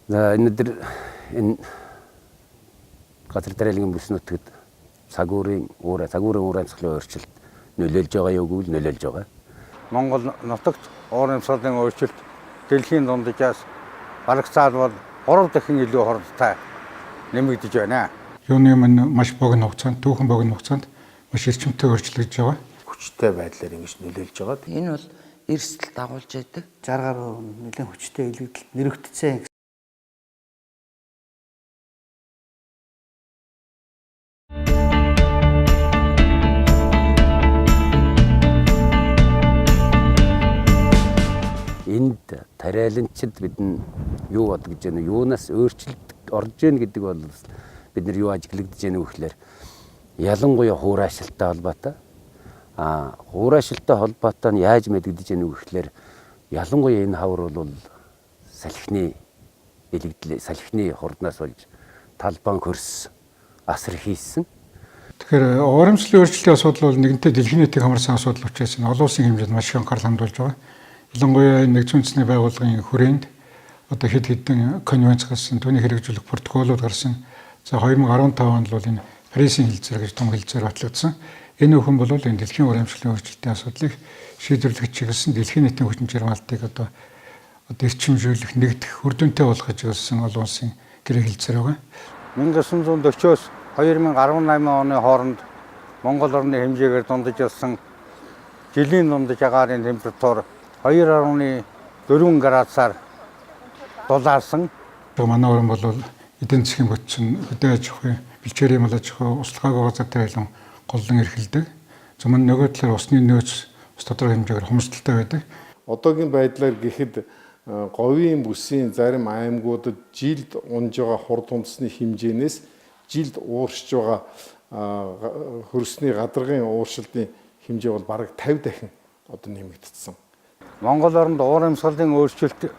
За энэ газар тариалан бүс нутагт цагуурын уур амьсгалын өөрчлөлт нөлөөлж байгаа юу гэвэл нөлөөлж байгаа. Монгол нутагт уур амьсгалын өөрчлөлт дэлхийн дунджаас барагцаалбал 3 дахин илүү хурдтай нэмэгдэж байна. Юуны өмнө маш богино хугацаанд, түүхэн богино хугацаанд маш эрчимтэй өөрчлөгдөж байгаа. Хүчтэй байдлаар ингэж нөлөөлж байгаа. Энэ бол эрсдэл дагуулж байдаг. 60 гаруй нэлээд хүчтэй илэгдэл нэрвэгдсэн. Энд тариаланчид бидэн юу бод гэж байна? Юунаас өөрчлөлт орж ийн гэдэг бол бид нар юу ажиглагдж байна вэ гэхээр ялангуяа хуурайшилтай холбоотой. Хуурайшилтай холбоотой нь яаж мэдэгдэж байна вэ гэхээр ялангуяа энэ хавар бол салхины илэгдэл, салхины хурднаас болж талбан хөрс асар хийсэн. Тэгэхээр уур амьсгалын өөрчлөлтийн асуудал бол нэгэнтээ дэлхийн нийтийг хамарсан асуудал учраас энэ олон улсын хэмжээнд маш их анхаарал хандуулж байгаа. Ялангуяа нэгдсэн үндэсний байгууллагын хүрээнд одоо хэд хэдэн конвенц гарсан, түүнийг хэрэгжүүлэх протоколууд гарсан. За 2015 онд бол энэ Парисын хэлцээр гэж том хэлцээр батлагдсан. Энэ бүхэн бол энэ дэлхийн уур амьсгалын өөрчлөлтийн асуудлыг шийдвэрлэх чиглэсэн дэлхийн нийтийн хүчин чармаалтыг одоо эрчимжүүлэх, нэгдэх, үр дүнтэй болгох чиглэсэн олон улсын гэрээ хэлцээр байгаа. 1940-оос 2018 оны хооронд Монгол орны хэмжээгээр дундажсан жилийн дундаж агаарын температур 2.4 градусаар дулаарсан. Манай орн бол эдийн засгийн бүтцэн хөдөө аж ахуйн, бэлчээрийн мал аж ахуй, услахаагүй газар тариалан голлон эрхэлдэг. Зөвхөн нөгөө талаар усны нөөц бас тодорхой хэмжээгээр хумсдалтай байдаг. Одоогийн байдлаар гэхэд говийн бүсийн зарим аймагуудад жилд унж байгаа хурд хундасны хэмжээнээс жилд ууршиж байгаа хөрсний гадаргын ууршилтын хэмжээ бол бараг 50 дахин одоо нэмэгдсэн. Монгол орнд уур амьсгалын өөрчлөлт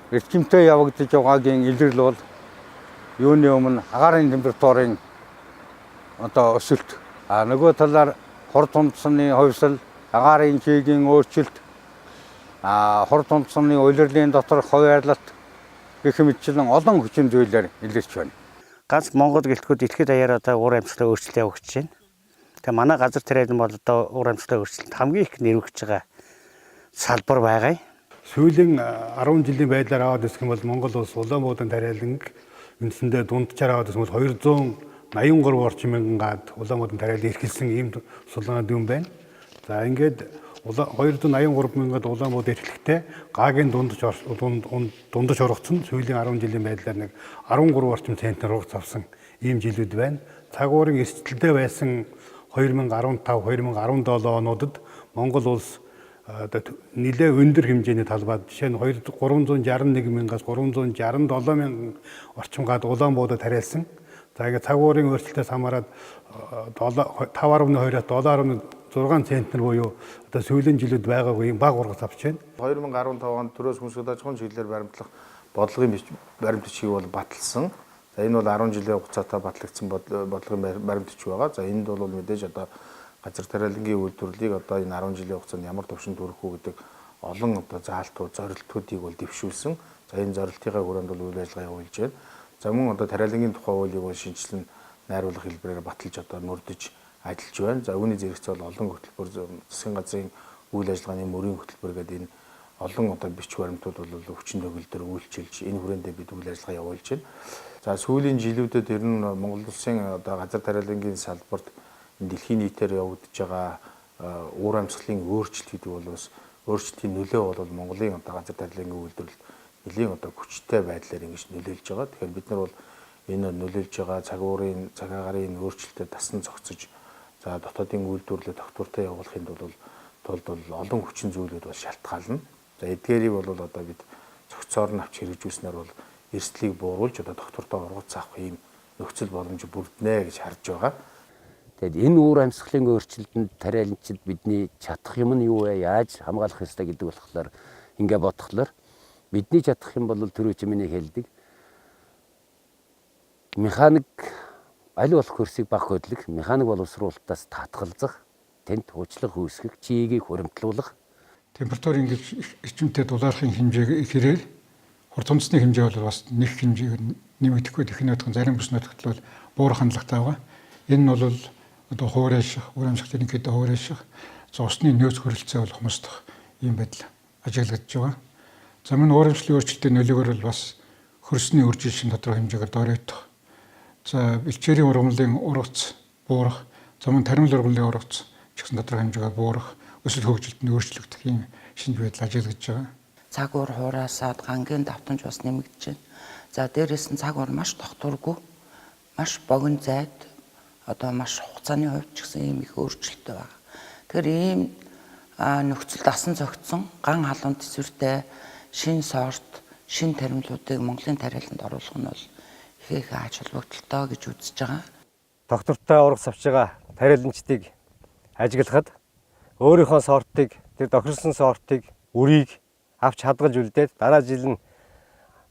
эрчимтэй явагдаж байгаагийн илрэл бол юуны өмнө агаарын температурын одоо өсөлт. Нөгөө талаар хурд хундасны хувьсал, агаарын чигийн өөрчлөлт, хурд хундасны улирлын доторх хуваарлалт гэх мэтчлэн олон хүчин зүйлээр илэрч байна. Ганц Монгол гэлтгүүд итгэхэд даяар одоо уур амьсгалын өөрчлөлт явагдаж байна. Тэгээ манай газар тариалан бол одоо уур амьсгалын өөрчлөлт хамгийн их нэрвэгдэж байгаа салбар байгаа. Сүүлийн 10 жилийн байдлаар аваад үзэх юм бол Монгол улс Улаанбуудын тариаланг үндсэндээ дунджаар аваад үзэх бол 283 орчим мянган гад Улаанбуудын тариалан эрхэлсэн ийм сулгааны дүн байна. За ингээд 283 мянган гад Улаанбууд эрхлэхдээ гагийн дундаж ургацсан сүүлийн 10 жилийн байдлаар нэг 13 орчим центнер ургац авсан ийм жилүүд байна. Цагуурын эрсдэлтэй байсан 2015-2017 онуудад Монгол улс нэлээ өндөр хэмжээний талбайд жишээ нь 361 мянгаас 367 мянган орчим гад Улаанбуудад тариалсан. За ингээд цагуурын өөрчлөлтөөс хамаарат 5.2-аас 7.6 центнер буюу одоо сүүлийн жилүүд байгаагүй бага ургац авч байна. 2015 онд төрөөс хүнсгэл аж ахуйн чиглэлээр баримтлах бодлогын баримт бичгийг бол баталсан. За энэ бол 10 жилийн хугацаатай батлагдсан бодлогын баримт бичиг байгаа. За энд бол мэдээж одоо газар тариалангийн үйлдвэрлэлийг одоо энэ 10 жилийн хугацаанд ямар төвшөнд хүрэх үү гэдэг олон одоо заалтууд, зорилтуудыг бол дэвшүүлсэн. За энэ зорилтынхаа хүрээнд бол үйл ажиллагаа явуулж байна. За мөн одоо тариалангийн тухай хуулийг бол шинжилэн найруулах хэлбэрээр баталж одоо мөрдөж ажиллаж байна. За үүний зэрэгцээ бол олон хөтөлбөр засгийн газрын үйл ажиллагааны мөрийн хөтөлбөр гэдэг энэ олон одоо бичиг баримтууд бол өвчин төгөлдөр үйлчилж энэ хүрээндээ бид үйл ажиллагаа явуулж байна. За сүүлийн жилүүдэд ер нь Монгол улсын одоо газар тариалангийн салбарт дэлхийн нийтээр явагдаж байгаа уур амьсгалын өөрчлөлт гэдэг бол бас өөрчлөлтийн нөлөө бол Монголын одоо газар тариалангийн үйлдвэрлэлд нэлийн одоо хүчтэй байдлаар ингэж нөлөөлж байгаа. Тэгэхээр бид нар бол энэ нөлөөлж байгаа цагуурын, цаг агарын өөрчлөлтөд тасн зогсож за дотоодын үйлдвэрлэлд тогтвортой явуулахын тулд бол олон хүчин зүйлүүд бол шалтгаална. За эдгээрийг бол одоо бид цогцоор нь авч хэрэгжүүлснээр бол эрсдлийг бууруулж одоо тогтвортой ургац авах ийм нөхцөл боломж бүрднэ гэж харж байгаа. Тэгэд энэ уур амьсгалын өөрчлөлтөнд тариаланчид бидний чадах юм нь юу вэ? Яаж хамгаалах ёстой гэдэг болохоор ингээ бодхолоор бидний чадах юм бол түрүү чимээний хэлдэг. Механик аль болох хөрсийг баг хөдлөх, механик боловсруулалтаас татгалзах, тэнд хуучлах үүсгэх, чигийг хуримтлуулах. Температур ингэж эрчимтэй дулаархын хэмжээг ихээрэл хурд үндэсний хэмжээ бол бас нэг хэмжээгээр нэмэгдэхгүй техникийн нутгийн зарим бүс нутагт бол буурах хандлагатай байгаа. Энэ нь бол одоо хуурайших, ур амьсгалын ерөнхийдөө хуурайших, за усны нөөц хөрөлцөө болох мөсдөх ийм байдал ажиглагдж байгаа. За мөн уур амьсгалын өөрчлөлтийн нөлөөгөөр бол бас хөрсний үржил шин тодорхой хэмжээгээр дорогдох. За бэлчээрийн ургамлын ургац буурах, за мөн таримл ургамлын ургац ч гэсэн тодорхой хэмжээгээр буурах, өсөлт хөгжилтөнд өөрчлөгдөх ийм шинж байдал ажиглагдж байгаа. Цаг уур хураасаад гангийн давтамж бас нэмэгдэж байна. За дээрээс нь цаг уур маш докторгүй, маш богино зайд одоо маш хугацааны хувьд ч гэсэн ийм их өөрчлөлттэй байна. Тэгэхээр ийм нөхцөлд асан зохицсон ган халуун төсвөртэй шинэ сорт, шинэ таримлуудыг Монголын тариаланд оруулах нь бол их ач холбогдолтой гэж үзэж байгаа. Доктортой ургац авч байгаа тариаланчдыг ажиглахад өөрийнхөө сортыг, тэр тохирсон сортыг, үрийг авч хадгалж үлдээд дараа жил нь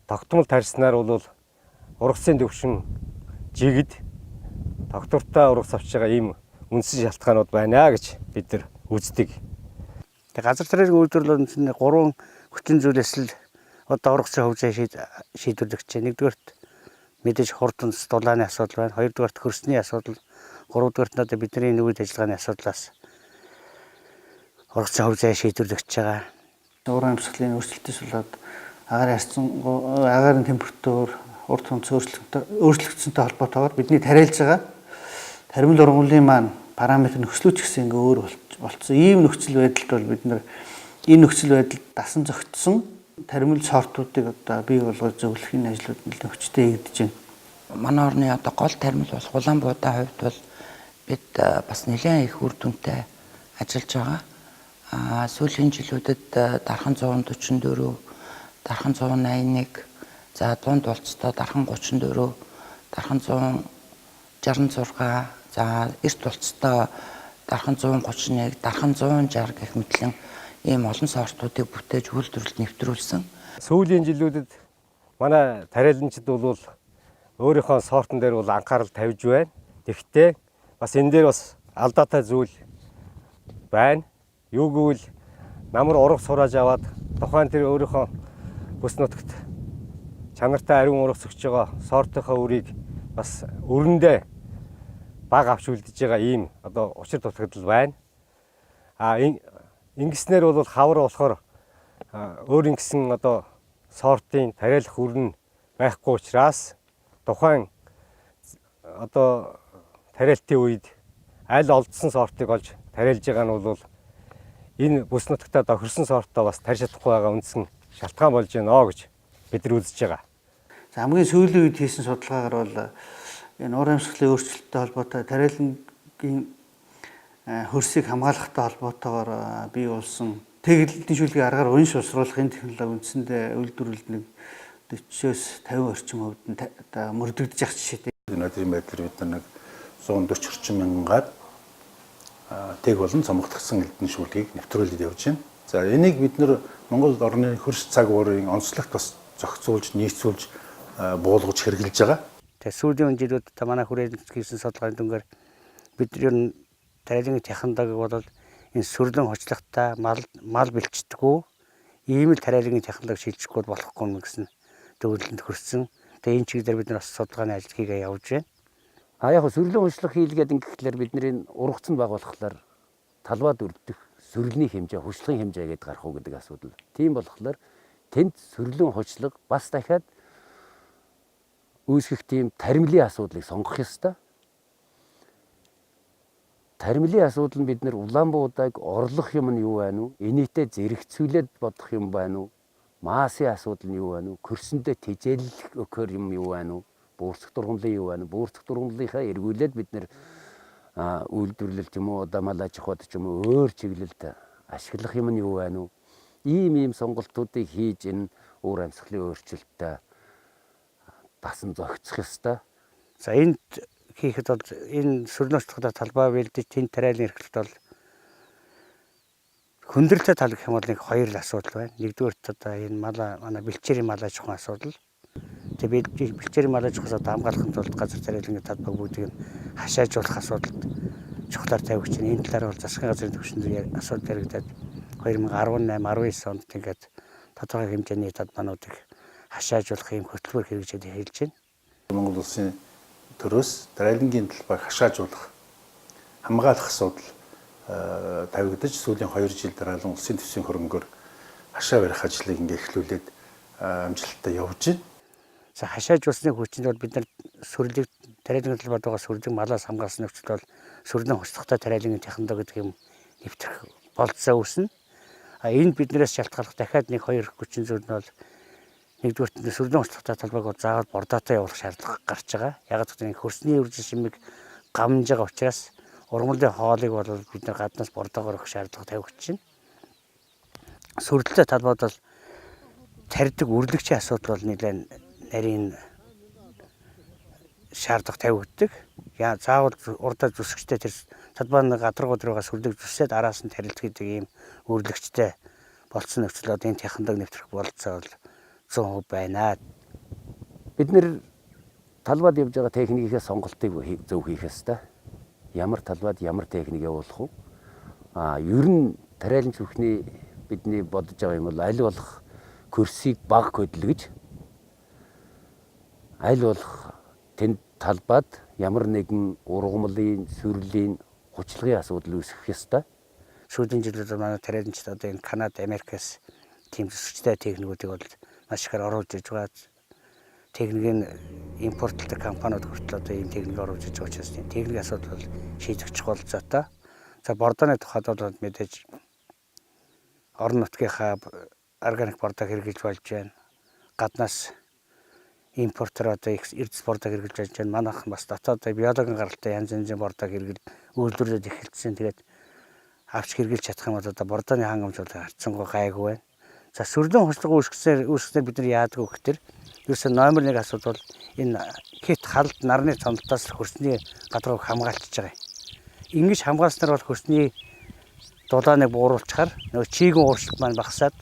тогтмол тарьснаар бол ургацын төвшин жигд доктортой ургац авч байгаа ийм үндсэн шалтгаанууд байна гэж бид нар үздэг. Тэгээ газар тариалан үйлдвэрлэл нь 3 хүчин зүйлээс л одоо ургацын хөвжөө шийдвэрлэгч. Нэгдүгээрт мэдээж хурд үндэс дулааны асуудал байна. Хоёрдугаарт хөрсний асуудал, гуравдугаарт одоо бидний нүүрс ажиллагааны асуудлаас ургацын хөвжөө шийдвэрлэгч байгаа. Уур амьсгалын өөрчлөлтөөс болоод агаарын температур, урд хүнс өөрчлөгдсөнтэй холбоотойгоор бидний тариалж байгаа таримл ургамлын маань параметр нөхцлөөч гэсэн ингээ өөр болцсон. Ийм нөхцөл байдалд бол бид нар энэ нөхцөл байдалд дасан зохицсон таримл сортуудыг одоо бий болгож зөвлөхийн ажлууд нь хүчтэй хийгдэж байна. Манай орны одоо гол таримл болох Улаанбуудаа хувьд бол бид бас нэлээд их үр дүнтэй ажиллаж байгаа. Сүүлийн жилүүдэд дархан 144, дархан 181, за дунд болцтой дархан 34, дархан 166, за эрт болцтой дархан 131, дархан 160 гэх мэтлэн ийм олон сортуудыг бүтээж үйлдвэрлэлд нэвтрүүлсэн. Сүүлийн жилүүдэд манай тариаланчид бол өөрийнхөө сортон дээр бол анхаарал тавьж байна. Тэгэхдээ бас энэ дээр бас алдаатай зүйл байна. Юу гэвэл намар ургац сурааж аваад тухайн тэр өөрийнхөө бүс нутагт чанартай ариун ургац өгч байгаа сортынхоо үрийг бас өрөндөө баг авч үлдэж байгаа ийм одоо учир дутагдал байна. Ингэснээр бол хавар болохоор өөр ингэсэн одоо сортын тариалах үр нь байхгүй учраас тухайн одоо тариалтын үед аль олдсон сортыг олж тариалж байгаа нь бол энэ бүс нутагтаа тохирсон сортоо бас тарьж чадахгүй байгаа үндсэн шалтгаан болж байна гэж бид нар үзэж байгаа. За хамгийн сүүлийн үед хийсэн судалгаагаар бол энэ уур амьсгалын өөрчлөлттэй холбоотой тариалангийн хөрсийг хамгаалахтай холбоотойгоор бий болсон тэглэлтийн шүлгийн аргаар унш усруулахын технологи үндсэндээ үйлдвэрлэлд нэг 40-50 орчим хувьд нь одоо мөрдөгдөж явах жишээтэй. Энэ тийм байдлаар бид нар нэг 140 орчим мянгаар тэг болон цомгогдсон элдэн шүүлгийг нэвтрүүлээд явж байна. За энийг бид нар Монгол орны хөрс цаг уурын онцлогт бас зохицуулж, нийцүүлж, буулгаж хэрэгжилж байгаа. Тэгээ сүүлийн жилүүд манай хүрээлэн хийсэн судалгааны дүнгээр бид ер нь тариалангийн технологиг бол энэ сүрлэн хоцлогтой мал бэлчдэггүй ийм л тариалангийн технологи шилжихгүй болохгүй гэсэн төвөрлөлд хүрсэн. Тэгээ энэ чиглэлээр бид нар бас судалгааны ажил хийгээ явж байна. Яг сүрлэн хучлах хийлгээд ингэхлээр бидний ургац нь бага болохоор талбайд өрдөх сүрлэний хэмжээ, хучлахын хэмжээ гэдээ гарах уу гэдэг асуудал. Тийм болохоор тэнд сүрлэн хучлаг бас дахиад үүсгэх тийм таримлын асуудлыг сонгох ёстой. Таримлын асуудал нь бид нэр Улаанбуудааг орлох юм нь юу байна уу? Энийтэй зэрэгцүүлээд бодох юм байна уу? Маасын асуудал нь юу байна уу? Хөрсөндөө тижээлэх өгөхөр юм юу байна уу? Буурцах дургамлын юу байна? Буурцах дургамлынхаа эргүүлээд бид нэр үйлдвэрлэл ч юм уу, одоо мал аж ахуйд ч юм уу өөр чиглэлд ашиглах юм нь юу байна уу? Ийм сонголтуудыг хийж энэ уур амьсгалын өөрчлөлтөд дасан зохицох ёстой. За энд хийхэд бол энэ сүрлэн хоцлогтой талбай бэлдэж тэнд тариалан эрхлэлт бол хүндрэлтэй тал гэх юм бол нэг хоёр л асуудал байна. Нэгдүгээрт одоо энэ манай бэлчээрийн мал аж ахуйн асуудал. Тэгээ бэлчээрийн мал аж ахуйсаа хамгаалахын тулд газар тариалангийн талбай бүгдийг хашаажуулах асуудалд чухлаар тавьж байна. Энэ талаар бол засгийн газрын түвшинд асуудал яригадаад 2018-19 онд ингээд тодорхой хэмжээний талбайнуудыг хашаажуулах юм хөтөлбөр хэрэгжээд хэлж байна. Монгол улсын төрөөс дарайлангийн талбайг хашаажуулах, хамгаалах асуудал тавигдаж сүүлийн 2 жил дараалан улсын төсвийн хөрөнгөөр хашаа барих ажлыг ингээ эхлүүлээд амжилттай явж байна. За хашаажуулсны хүчинд бол бид нар сүрлэг тариалан талбайд байгаа сүрлэг малаас хамгаалсан нөхцөл бол сүрлэн хуцлагтай тариалангийн технологи гэдэг юм нэвтрэх болцоо үүснэ. Энд биднээс шалтгаалах дахиад 1-2 хүчин зүйл нь бол нэгдүгээр нь сүрлэн хуцлагтай талбайг бол заавал бордоотой явуулах шаардлага гарч байгаа. Яг гэвэл хөрсний үржил шимэг гамж байгаа учраас ургамлын хоолыг бол бид нар гаднаас бордоогоор өгөх шаардлага тавигдж байна. Сүрлэлтэй талбайд бол тарьдаг үрлэгчийн асуудал бол нэлээд нарийн шаардлага тавигддаг. Заавал урдаа зүсгчтэй тэр талбайны гадаргууд руугаа сүрлэг зүсээд араас нь тарилт гэдэг ийм үрлэгчтэй болцсон нөхцөл одоо энэ технологи нэвтрэх болцоо бол 100% байна. Бид нэр талбайд явж байгаа техникийнхээ сонголтыг зөв хийх ёстой. Ямар талбайд ямар техник явуулах вэ? Ер нь тариалан зүрхний бидний бодож байгаа юм бол аль болох хөрсийг бага хөдөлгөж аль болох тэнд талбайд ямар нэгэн ургамлын, сүрлийн, хүчлагын асуудал үүсэх ёстой. Сүүлийн жилүүд манай тариаланчид одоо энэ Канада, Америкээс тийм зүсгчтэй техникүүдийг бол маш ихээр оруулж иж байгаа. Техникийн импортлдог компаниуд хүртэл одоо ийм техник оруулж иж байгаа учраас техникийн асуудал бол шийдэгдэх болцоотой. За бордооны тухайд бол мэдээж орон нутгийнхаа органик бордоо хэрэгжилж болж байна. Гаднаас импортер одоо эрдэс бордоо хэрэгжилж байж байна. Манайхан бас дотоодоо биологийн гаралтай янз янзын бордоо хэрэгэл үйлдвэрлэж эхэлсэн. Тэгээд авч хэрэгжилж чадах юм бол одоо бордооны хангамж бол харцсангүй гайгүй байна. За сүрлэн хучлага үүсгэснээр бид нар яадаг вэ гэхээр ерөөсөө номер 1 асуудал бол энэ хит халд нарны цомлтоос хөрсний гадрууг хамгаалчихж байгаа юм. Ингэж хамгаалснаар бол хөрсний дулааныг бууруулчихаар нөгөө чийгэн ууршилт маань багасаад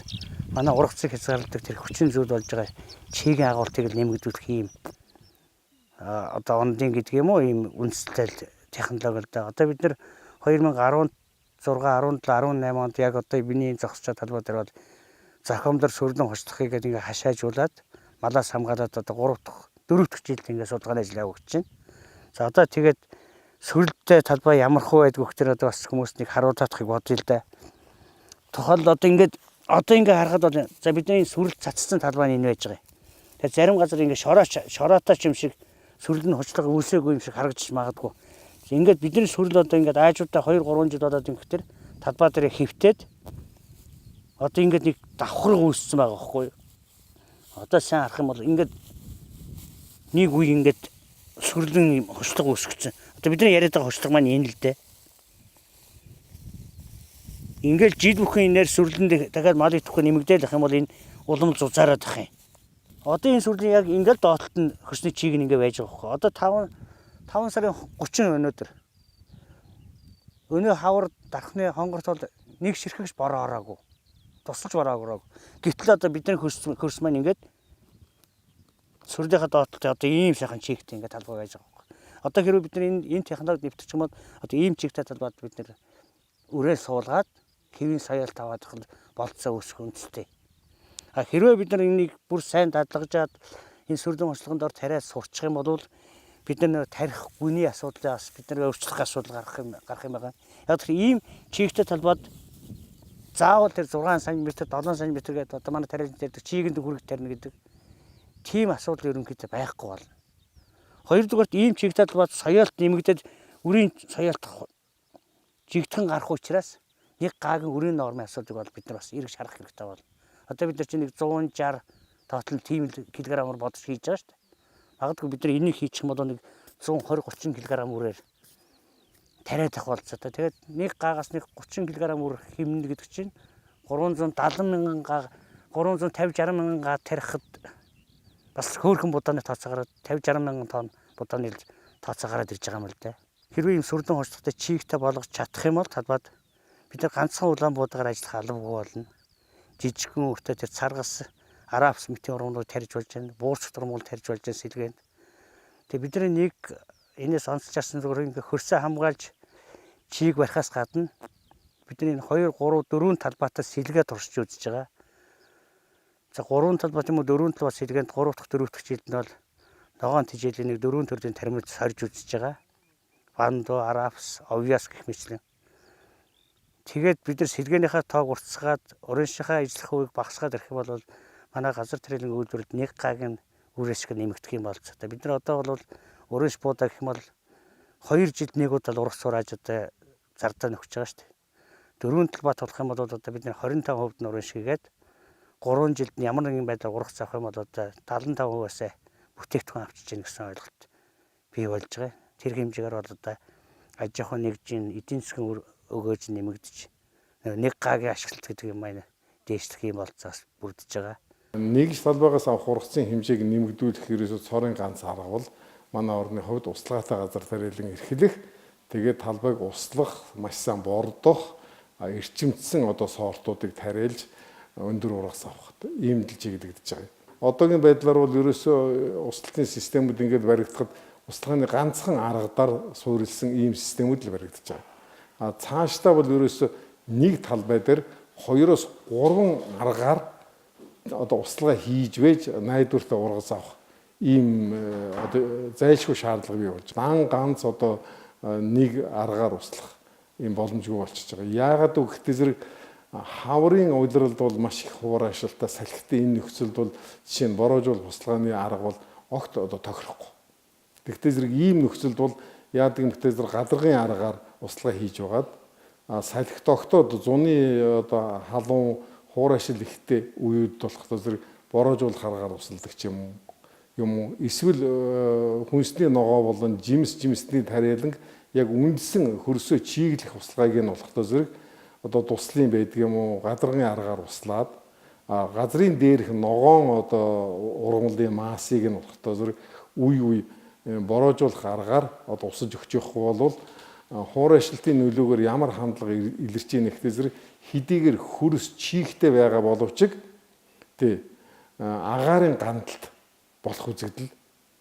манай ургацыг хязгаарладаг тэр хүчин зүйл болж байгаа чийгэн агуултыг нэмэгдүүлэх юм одоо ондын гэдэг юм уу ийм үндэслэл технологи л да. Одоо бид нэр 2016, 17, 18 онд яг одоо миний зогсож байгаа талбай дээр бол зохиомлоор сүрлэн хучлахыг ингээ хашаажуулаад малаас хамгаалаад одоо 3 дахь 4 дахь жилд ингээ судалгааны ажил явагдаж байна. За одоо тэгээд сүрлэлтэй талбай ямар хөө байдг гэхээр одоо бас хүмүүсийг харуулахыг бодъё л да. Тухайн одоо ингээ харахад бол за бидний сүрлэл цацсан талбай нь энэ байж байгаа юм. Тэгээд зарим газар ингээ шороотой юм шиг сүрлэл нь хучлага үүсээгүй юм шиг харагдаж магадгүй. Ингээд бидний сүрлэл одоо ингээ аажуудаа 2-3 жил болоод ингэхтэр талбай дээр хөвтөөд одоо ингээд нэг давхраг үүссэн байгаа байхгүй юу? Одоо сайн харах юм бол ингээд нэг үе ингээд сүрлэн хучлага үүсгэсэн. Одоо бидний яриад байгаа хучлага маань энэ л дээ. Ингээд жил бүхэн инээр сүрлэнд дахиад малыг төхөө нэмэгдээл ах юм бол энэ улам зузаараад ах юм. Одоо энэ сүрлийн яг ингээд доотлолт нь хөрсний чийг нь ингээд байж байгаа хөөе. Одоо 5 сарын 30 өнөөдөр. Өнөө хавар дархны хонгорт бол нэг ширхэгч бороо ороогүй. Тусалж бороогүй. Гэтэл одоо бидний хөрс маань ингээд сүрлийнхаа доотлолт одоо ийм сайхан чигтэй ингээд талбай байж байгаа хөөе. Одоо хэрвээ бид энэ технологи нэвтэрч юм бол одоо ийм чигтэй талбайд бид нэр үрээ суулгаад хэвийн соёл таваад болцоо үүсэх үндэстэй. Хэрвээ бид нар энийг бүр сайн дадлагжаад энэ сүрлэн хучлаганд ор тариад сурчих юм бол бид нар тарих гүний асуудлаас бид нар өөрчлөх асуудал гарах юм байна. Яг тэр ийм чигтэй талбайд заавал тэр 6 см 7 см гэдэг одоо манай тариалан дээр чигэнд хүрэх тарина гэдэг тийм асуудал ерөнхийдөө байхгүй болно. Хоёрдугаарт ийм чигтэй талбайд соёлт нэмэгдээд үрийн соёлт жигдхэн гарах учраас нэг гаагийн үрийн нормын асуудыг бол бид нар бас эргэж харах хэрэгтэй болно. Одоо бид нар чинь нэг 160 тоотлол тийм килограммаар бодож хийж байгаа шүү дээ. Магадгүй бид нар энийг хийчих юм бол нэг 120-30 кг үрээр тариад авах болцоотой. Тэгээд нэг гаагаас нэг 30 кг үр хэмнэ гэдэг чинь 370 мянган гаа 350-60 мянган гаа тарихад бас хөөрхөн будааны тооцоо гараад 50-60 мянган тонн будааны тооцоо гараад ирж байгаа юм л да. Хэрвээ ийм сүрлэн хучлагтай чигтэй болгож чадах юм бол талбайд бид нар ганцхан улаан буудаагаар ажиллах албагүй болно. Жижигхэн өртөө тэр царгас арапс мэтийн ургамлууд тарьж болж байна. Буурч ургамлууд тарьж болж байна сэлгээнд. Тэгээ бидний нэг энэс онцлж авсан зүгээр ингээ хөрсөө хамгаалж чиг барихаас гадна бидний 2, 3, 4 талбайтаа сэлгээ туршиж үзэж байгаа. За 3 талбай тийм үү 4 талбай сэлгээнд 3 дахь 4 дахь жилд нь бол ногоон тижээлийн нэг 4 төрлийн тармиж сорж үзэж байгаа. Бандо, арапс, овьяс гэх мэтлэн. Тэгээд бид нар сэлгээнийхээ тоог уртсгаад урыншийнхаа ижлэх хувийг багасгаад ирэх юм бол манай газар тариалан үйлдвэрлэлд 1 гагийн үр ашиг нэмэгдэх юм болж байгаа. Бид нар одоо бол урынш буудаа гэх юм бол 2 жилд нэг удаа урах сурааж одоо зардаа нөхөж байгаа шүү дээ. 4 талбай тулах юм бол одоо бид нар 25% нь урынш хийгээд 3 жилд нь ямар нэгэн байдлаар урах заах юм бол одоо 75%-аас бүтээгдэхүүн авчиж гэнэ гэсэн ойлголт бий болж байгаа. Тэр хэмжээгээр бол одоо аж ахуй нэгжийн эдийн засгийн өгөөж нэмэгдэж 1 гагийн ашиглалт гэдэг юм маань дээшлэх юм болцоос бүрдэж байгаа. Нэгж талбайгаас авах ургацын хэмжээг нэмэгдүүлэх ерөөсөө цорын ганц арга бол манай орны хувьд услаатай газар тариалан эрхлэх, тэгээд талбайг услах, маш сайн бордох, эрчимдсэн одоо сортуудыг тариалж өндөр ургас авах ийм л чиглэгдэж байгаа. Одоогийн байдлаар бол ерөөсөө услалтын системүүд ингээд баригдахад услахын ганцхан аргадаар суурилсан ийм системүүд л баригдаж байгаа. Цаашдаа бол ерөөсөө нэг талбай дээр 2-3 аргаар одоо услага хийж вэж найдвартай ургас авах ийм одоо зайлшгүй шаардлага бий болж байгаа. Ганц одоо нэг аргаар услах ийм боломжгүй болчихж байгаа. Яагаад гэвэл зэрэг хаврын удирдалд бол маш их хуур ашиглалтаа салхитай энэ нөхцөлд бол жишээ нь бороожуул туслагааны арга бол огт одоо тохирохгүй. Тэгвэл зэрэг ийм нөхцөлд бол яадаг юм бэ зэрэг гадаргын аргаар услага хийж байгаад салхит огтод зуны одоо халуун хуур ашил ихтэй үеуд болох зэрэг бороожуулах аргаар усалдаг ч юм уу эсвэл хүнсний ногоо болон жимсний тариаланг яг үндсэн хөрсөө чиглэх услагыг нь болох зэрэг одоо туслын байдаг юм уу гадаргын аргаар услаад газрын дээрх ногоон одоо ургамлын массыг нь болох зэрэг үе бороожуулах аргаар одоо усаж өгч явахгүй бол хуур ашиглалтын нөлөөгөөр ямар хандлага илэрч ийн ихтэй зэрэг хэдийгээр хөрс чийхтэй байгаа боловч агаарын гандалт болох үзэгдэл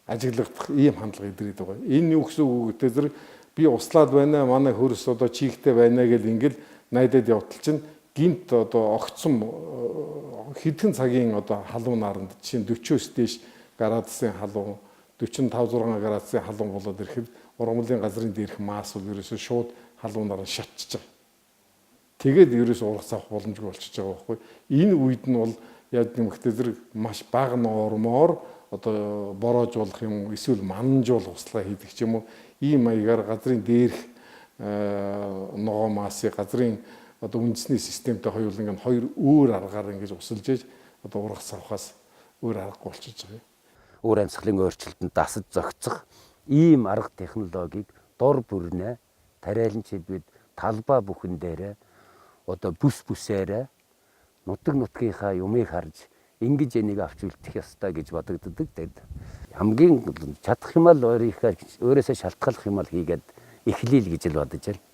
ажиглагдах ийм хандлага илэрээд байгаа. Энэ юу гэсэн үг вэ? Зэрэг би услаад байна, манай хөрс одоо чийхтэй байна гэж ингээл найдад явтал чинь гинт одоо огцсон хэдхэн цагийн одоо халуун наранд жишээ нь 40-с дээш градусын халуун 45-6 градусын халуун болоод ирэхэд ургамлын газрын дээрх масс бол ерөөсөө шууд халуунаар шатчихж байгаа. Тэгээд ерөөсөө ургас авах боломжгүй болчихж байгаа байхгүй. Энэ үед нь бол яг нэмэгтэй зэрэг маш бага нормоор одоо бороожуулах юм эсвэл манжуулах услага хийдэг ч юм уу ийм маягаар газрын дээрх ногоо массыг газрын одоо үндэсний системтэй хоёуланг нь хоёр өөр аргаар ингэж усалж ээж одоо ургас авахаас өөр аргагүй болчихж байгаа. Уур амьсгалын өөрчлөлтөнд дасаж зохицох ийм арга технологиг дор бүрнээ тариаланчид бид талбай бүхэн дээрээ одоо бүсээрээ нутгийнхаа юмыг харж ингэж энийг авч үлдэх ёстой гэж бодогддог. Тэгэд хамгийн чадах юм бол өөрөөсөө шалтгааллах юм бол хийгээд эхлэе л гэж л бодож байна.